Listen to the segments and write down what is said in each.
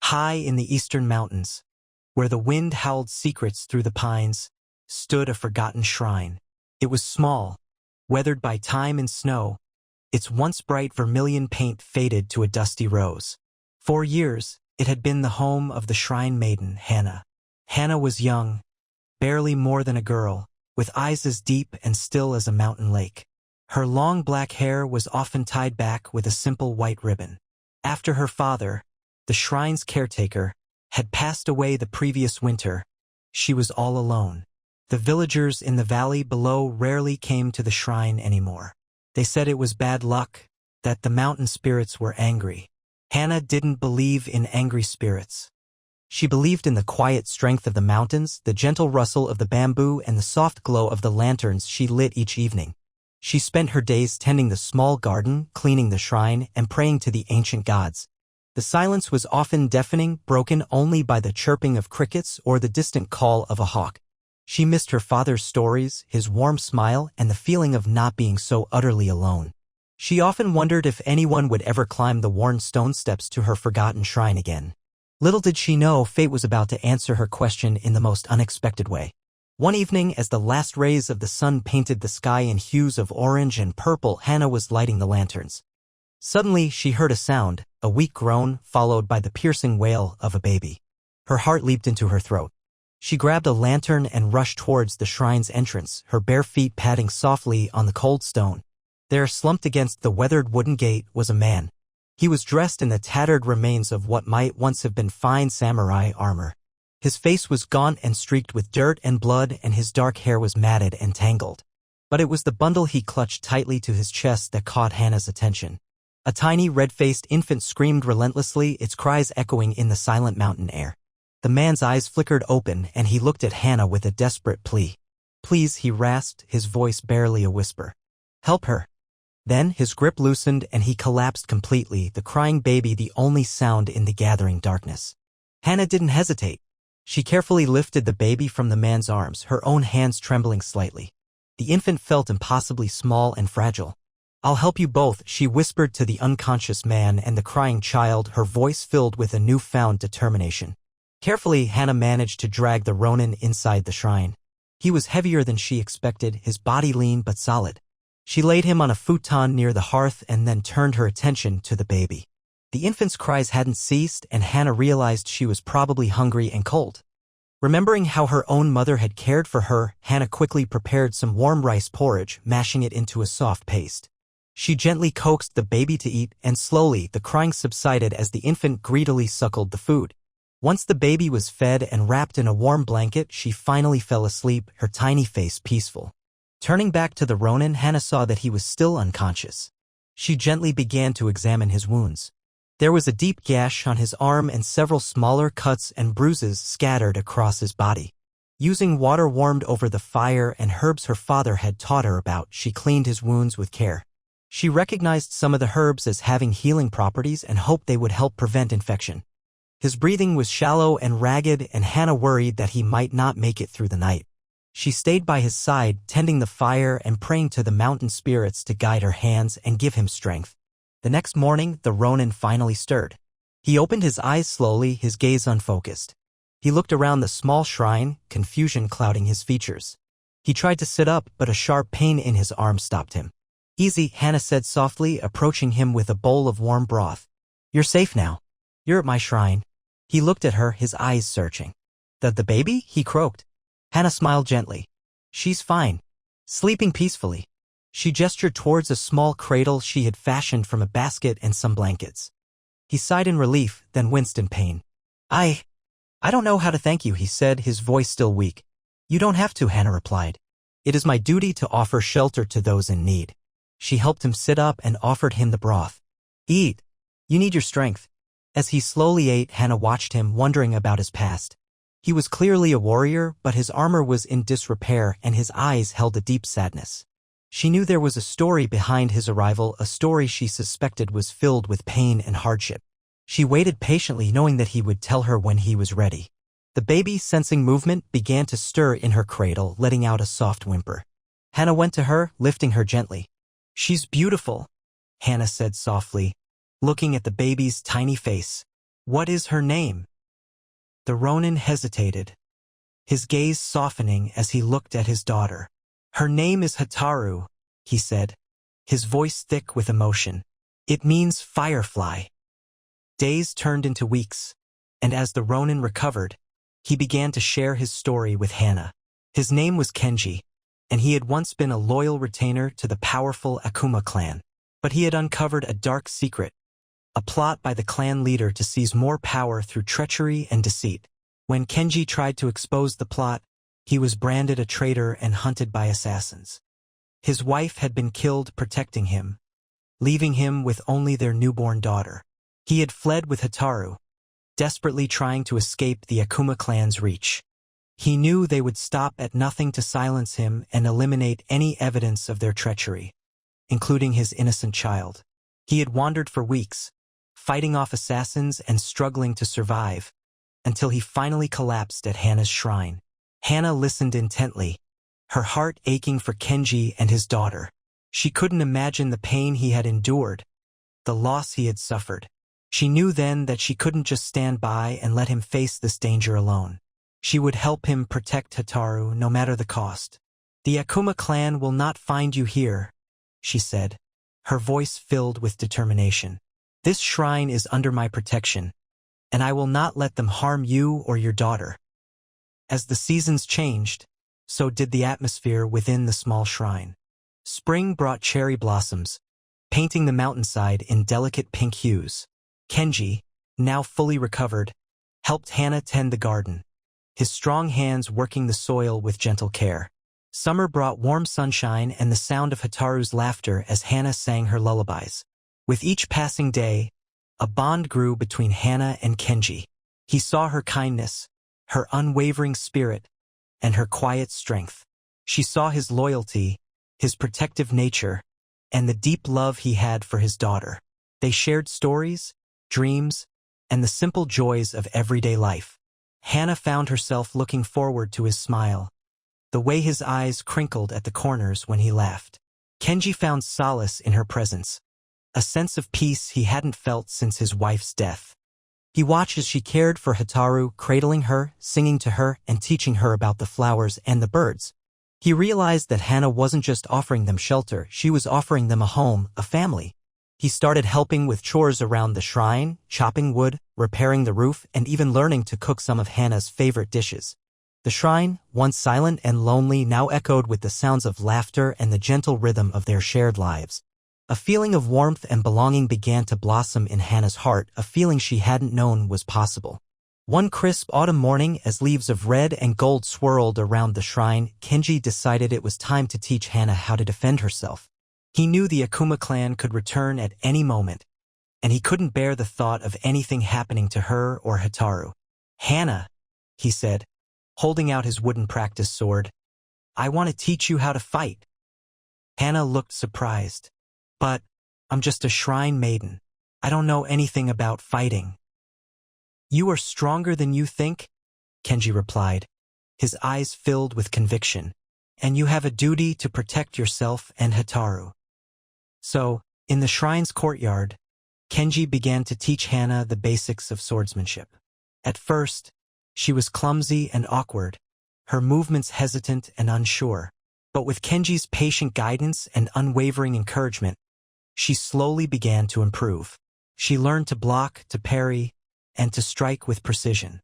High in the eastern mountains, where the wind howled secrets through the pines, stood a forgotten shrine. It was small, weathered by time and snow, its once bright vermilion paint faded to a dusty rose. For years, it had been the home of the shrine maiden, Hannah. Hannah was young, barely more than a girl, with eyes as deep and still as a mountain lake. Her long black hair was often tied back with a simple white ribbon. After her father, the shrine's caretaker, had passed away the previous winter, she was all alone. The villagers in the valley below rarely came to the shrine anymore. They said it was bad luck, that the mountain spirits were angry. Hannah didn't believe in angry spirits. She believed in the quiet strength of the mountains, the gentle rustle of the bamboo, and the soft glow of the lanterns she lit each evening. She spent her days tending the small garden, cleaning the shrine, and praying to the ancient gods. The silence was often deafening, broken only by the chirping of crickets or the distant call of a hawk. She missed her father's stories, his warm smile, and the feeling of not being so utterly alone. She often wondered if anyone would ever climb the worn stone steps to her forgotten shrine again. Little did she know fate was about to answer her question in the most unexpected way. One evening, as the last rays of the sun painted the sky in hues of orange and purple, Hannah was lighting the lanterns. Suddenly, she heard a sound, a weak groan, followed by the piercing wail of a baby. Her heart leaped into her throat. She grabbed a lantern and rushed towards the shrine's entrance, her bare feet padding softly on the cold stone. There, slumped against the weathered wooden gate, was a man. He was dressed in the tattered remains of what might once have been fine samurai armor. His face was gaunt and streaked with dirt and blood, and his dark hair was matted and tangled. But it was the bundle he clutched tightly to his chest that caught Hannah's attention. A tiny red-faced infant screamed relentlessly, its cries echoing in the silent mountain air. The man's eyes flickered open, and he looked at Hannah with a desperate plea. "Please," he rasped, his voice barely a whisper. "Help her." Then his grip loosened and he collapsed completely, the crying baby the only sound in the gathering darkness. Hannah didn't hesitate. She carefully lifted the baby from the man's arms, her own hands trembling slightly. The infant felt impossibly small and fragile. "I'll help you both," she whispered to the unconscious man and the crying child, her voice filled with a newfound determination. Carefully, Hannah managed to drag the Ronin inside the shrine. He was heavier than she expected, his body lean but solid. She laid him on a futon near the hearth and then turned her attention to the baby. The infant's cries hadn't ceased, and Hannah realized she was probably hungry and cold. Remembering how her own mother had cared for her, Hannah quickly prepared some warm rice porridge, mashing it into a soft paste. She gently coaxed the baby to eat, and slowly the crying subsided as the infant greedily suckled the food. Once the baby was fed and wrapped in a warm blanket, she finally fell asleep, her tiny face peaceful. Turning back to the Ronin, Hannah saw that he was still unconscious. She gently began to examine his wounds. There was a deep gash on his arm and several smaller cuts and bruises scattered across his body. Using water warmed over the fire and herbs her father had taught her about, she cleaned his wounds with care. She recognized some of the herbs as having healing properties and hoped they would help prevent infection. His breathing was shallow and ragged, and Hannah worried that he might not make it through the night. She stayed by his side, tending the fire and praying to the mountain spirits to guide her hands and give him strength. The next morning, the Ronin finally stirred. He opened his eyes slowly, his gaze unfocused. He looked around the small shrine, confusion clouding his features. He tried to sit up, but a sharp pain in his arm stopped him. "Easy," Hannah said softly, approaching him with a bowl of warm broth. "You're safe now. You're at my shrine." He looked at her, his eyes searching. The baby?" he croaked. Hannah smiled gently. "She's fine. Sleeping peacefully." She gestured towards a small cradle she had fashioned from a basket and some blankets. He sighed in relief, then winced in pain. I don't know how to thank you," he said, his voice still weak. "You don't have to," Hannah replied. "It is my duty to offer shelter to those in need." She helped him sit up and offered him the broth. "Eat. You need your strength." As he slowly ate, Hannah watched him, wondering about his past. He was clearly a warrior, but his armor was in disrepair and his eyes held a deep sadness. She knew there was a story behind his arrival, a story she suspected was filled with pain and hardship. She waited patiently, knowing that he would tell her when he was ready. The baby, sensing movement, began to stir in her cradle, letting out a soft whimper. Hannah went to her, lifting her gently. "She's beautiful," Hannah said softly, looking at the baby's tiny face. What is her name? The Ronin hesitated, his gaze softening as he looked at his daughter. Her name is Hataru, he said, his voice thick with emotion. It means firefly. Days turned into weeks, and as the Ronin recovered, he began to share his story with Hana. His name was Kenji, and he had once been a loyal retainer to the powerful Akuma clan. But he had uncovered a dark secret, a plot by the clan leader to seize more power through treachery and deceit. When Kenji tried to expose the plot, he was branded a traitor and hunted by assassins. His wife had been killed protecting him, leaving him with only their newborn daughter. He had fled with Hataru, desperately trying to escape the Akuma clan's reach. He knew they would stop at nothing to silence him and eliminate any evidence of their treachery, including his innocent child. He had wandered for weeks, fighting off assassins and struggling to survive, until he finally collapsed at Hana's shrine. Hana listened intently, her heart aching for Kenji and his daughter. She couldn't imagine the pain he had endured, the loss he had suffered. She knew then that she couldn't just stand by and let him face this danger alone. She would help him protect Hataru no matter the cost. The Akuma clan will not find you here, she said, her voice filled with determination. This shrine is under my protection, and I will not let them harm you or your daughter. As the seasons changed, so did the atmosphere within the small shrine. Spring brought cherry blossoms, painting the mountainside in delicate pink hues. Kenji, now fully recovered, helped Hana tend the garden, his strong hands working the soil with gentle care. Summer brought warm sunshine and the sound of Hataru's laughter as Hana sang her lullabies. With each passing day, a bond grew between Hana and Kenji. He saw her kindness, her unwavering spirit, and her quiet strength. She saw his loyalty, his protective nature, and the deep love he had for his daughter. They shared stories, dreams, and the simple joys of everyday life. Hana found herself looking forward to his smile, the way his eyes crinkled at the corners when he laughed. Kenji found solace in her presence, a sense of peace he hadn't felt since his wife's death. He watched as she cared for Hataru, cradling her, singing to her, and teaching her about the flowers and the birds. He realized that Hana wasn't just offering them shelter, she was offering them a home, a family. He started helping with chores around the shrine, chopping wood, repairing the roof, and even learning to cook some of Hana's favorite dishes. The shrine, once silent and lonely, now echoed with the sounds of laughter and the gentle rhythm of their shared lives. A feeling of warmth and belonging began to blossom in Hana's heart, a feeling she hadn't known was possible. One crisp autumn morning, as leaves of red and gold swirled around the shrine, Kenji decided it was time to teach Hana how to defend herself. He knew the Akuma clan could return at any moment, and he couldn't bear the thought of anything happening to her or Hataru. "Hana," he said, holding out his wooden practice sword, "I want to teach you how to fight." Hana looked surprised. "But I'm just a shrine maiden. I don't know anything about fighting." "You are stronger than you think," Kenji replied, his eyes filled with conviction, "and you have a duty to protect yourself and Hataru." So, in the shrine's courtyard, Kenji began to teach Hana the basics of swordsmanship. At first, she was clumsy and awkward, her movements hesitant and unsure. But with Kenji's patient guidance and unwavering encouragement, she slowly began to improve. She learned to block, to parry, and to strike with precision.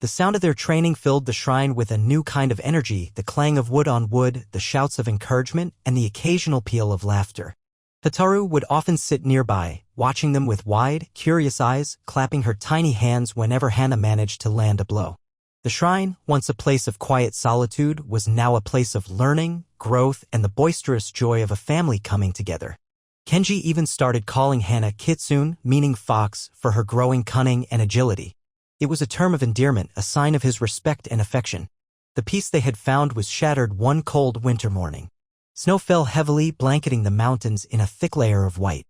The sound of their training filled the shrine with a new kind of energy, the clang of wood on wood, the shouts of encouragement, and the occasional peal of laughter. Hataru would often sit nearby, watching them with wide, curious eyes, clapping her tiny hands whenever Hana managed to land a blow. The shrine, once a place of quiet solitude, was now a place of learning, growth, and the boisterous joy of a family coming together. Kenji even started calling Hana Kitsune, meaning fox, for her growing cunning and agility. It was a term of endearment, a sign of his respect and affection. The peace they had found was shattered one cold winter morning. Snow fell heavily, blanketing the mountains in a thick layer of white.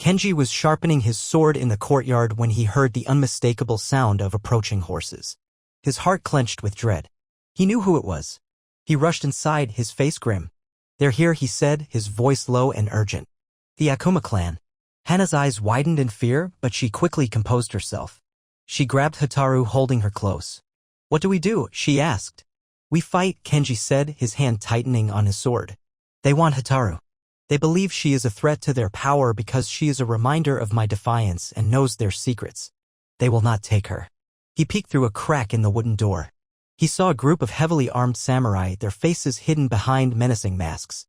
Kenji was sharpening his sword in the courtyard when he heard the unmistakable sound of approaching horses. His heart clenched with dread. He knew who it was. He rushed inside, his face grim. "They're here," he said, his voice low and urgent. "The Akuma clan." Hana's eyes widened in fear, but she quickly composed herself. She grabbed Hataru, holding her close. "What do we do?" she asked. "We fight," Kenji said, his hand tightening on his sword. "They want Hataru. They believe she is a threat to their power because she is a reminder of my defiance and knows their secrets. They will not take her." He peeked through a crack in the wooden door. He saw a group of heavily armed samurai, their faces hidden behind menacing masks.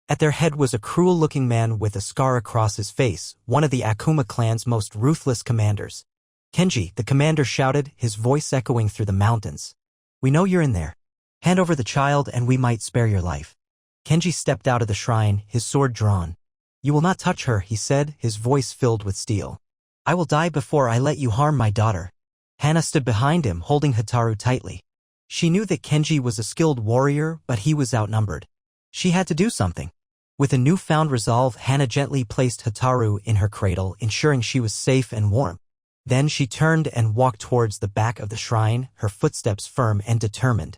At their head was a cruel-looking man with a scar across his face, one of the Akuma clan's most ruthless commanders. "Kenji," the commander shouted, his voice echoing through the mountains. "We know you're in there. Hand over the child and we might spare your life." Kenji stepped out of the shrine, his sword drawn. "You will not touch her," he said, his voice filled with steel. "I will die before I let you harm my daughter." Hana stood behind him, holding Hataru tightly. She knew that Kenji was a skilled warrior, but he was outnumbered. She had to do something. With a newfound resolve, Hana gently placed Hataru in her cradle, ensuring she was safe and warm. Then she turned and walked towards the back of the shrine, her footsteps firm and determined.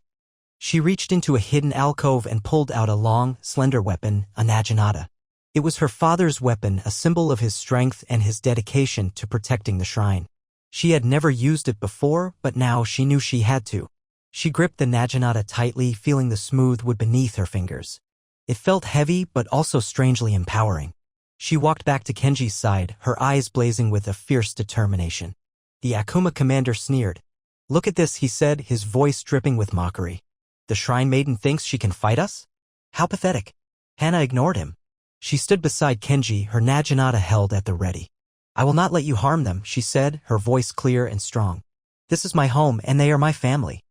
She reached into a hidden alcove and pulled out a long, slender weapon, a naginata. It was her father's weapon, a symbol of his strength and his dedication to protecting the shrine. She had never used it before, but now she knew she had to. She gripped the naginata tightly, feeling the smooth wood beneath her fingers. It felt heavy, but also strangely empowering. She walked back to Kenji's side, her eyes blazing with a fierce determination. The Akuma commander sneered. "Look at this," he said, his voice dripping with mockery. "The shrine maiden thinks she can fight us? How pathetic." Hana ignored him. She stood beside Kenji, her naginata held at the ready. "I will not let you harm them," she said, her voice clear and strong. "This is my home and they are my family.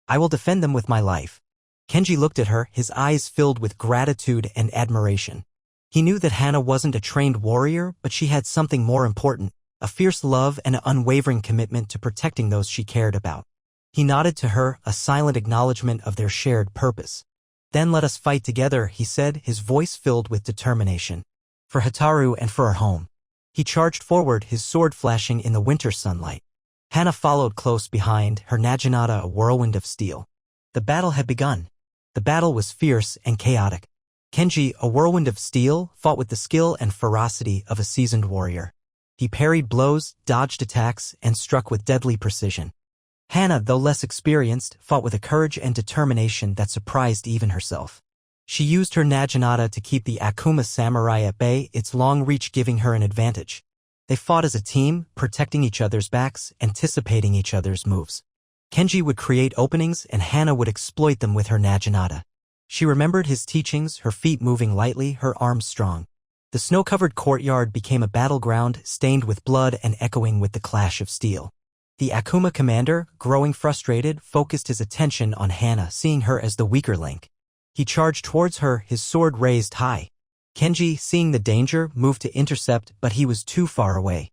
I will defend them with my life." Kenji looked at her, his eyes filled with gratitude and admiration. He knew that Hana wasn't a trained warrior, but she had something more important, a fierce love and an unwavering commitment to protecting those she cared about. He nodded to her, a silent acknowledgement of their shared purpose. "Then let us fight together," he said, his voice filled with determination. "For Hataru and for our home." He charged forward, his sword flashing in the winter sunlight. Hana followed close behind, her naginata a whirlwind of steel. The battle had begun. The battle was fierce and chaotic. Kenji, a whirlwind of steel, fought with the skill and ferocity of a seasoned warrior. He parried blows, dodged attacks, and struck with deadly precision. Hana, though less experienced, fought with a courage and determination that surprised even herself. She used her naginata to keep the Akuma samurai at bay, its long reach giving her an advantage. They fought as a team, protecting each other's backs, anticipating each other's moves. Kenji would create openings and Hana would exploit them with her naginata. She remembered his teachings, her feet moving lightly, her arms strong. The snow-covered courtyard became a battleground, stained with blood and echoing with the clash of steel. The Akuma commander, growing frustrated, focused his attention on Hana, seeing her as the weaker link. He charged towards her, his sword raised high. Kenji, seeing the danger, moved to intercept, but he was too far away.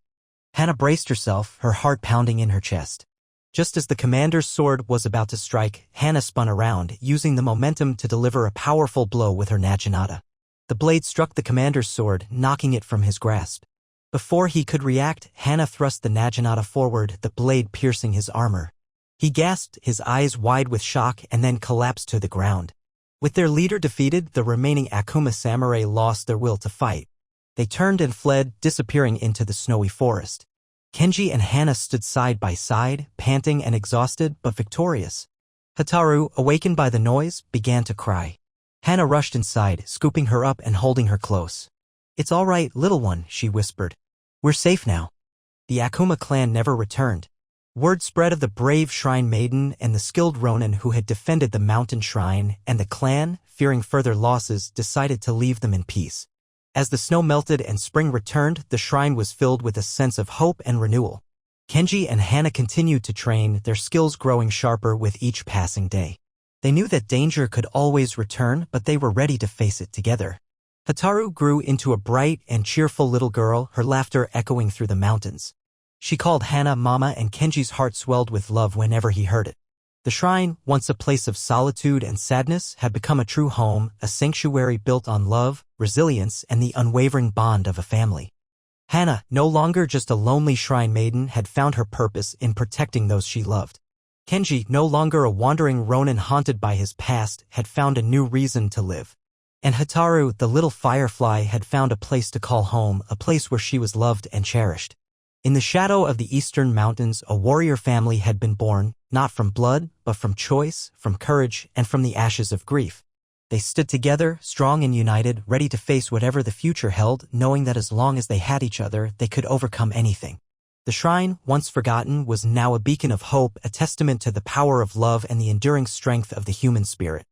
Hana braced herself, her heart pounding in her chest. Just as the commander's sword was about to strike, Hana spun around, using the momentum to deliver a powerful blow with her naginata. The blade struck the commander's sword, knocking it from his grasp. Before he could react, Hana thrust the naginata forward, the blade piercing his armor. He gasped, his eyes wide with shock, and then collapsed to the ground. With their leader defeated, the remaining Akuma samurai lost their will to fight. They turned and fled, disappearing into the snowy forest. Kenji and Hana stood side by side, panting and exhausted, but victorious. Hataru, awakened by the noise, began to cry. Hana rushed inside, scooping her up and holding her close. "It's all right, little one," she whispered. "We're safe now." The Akuma clan never returned. Word spread of the brave shrine maiden and the skilled Ronin who had defended the mountain shrine, and the clan, fearing further losses, decided to leave them in peace. As the snow melted and spring returned, the shrine was filled with a sense of hope and renewal. Kenji and Hana continued to train, their skills growing sharper with each passing day. They knew that danger could always return, but they were ready to face it together. Hataru grew into a bright and cheerful little girl, her laughter echoing through the mountains. She called Hana Mama, and Kenji's heart swelled with love whenever he heard it. The shrine, once a place of solitude and sadness, had become a true home, a sanctuary built on love, resilience, and the unwavering bond of a family. Hana, no longer just a lonely shrine maiden, had found her purpose in protecting those she loved. Kenji, no longer a wandering Ronin haunted by his past, had found a new reason to live. And Hataru, the little firefly, had found a place to call home, a place where she was loved and cherished. In the shadow of the eastern mountains, a warrior family had been born, not from blood, but from choice, from courage, and from the ashes of grief. They stood together, strong and united, ready to face whatever the future held, knowing that as long as they had each other, they could overcome anything. The shrine, once forgotten, was now a beacon of hope, a testament to the power of love and the enduring strength of the human spirit.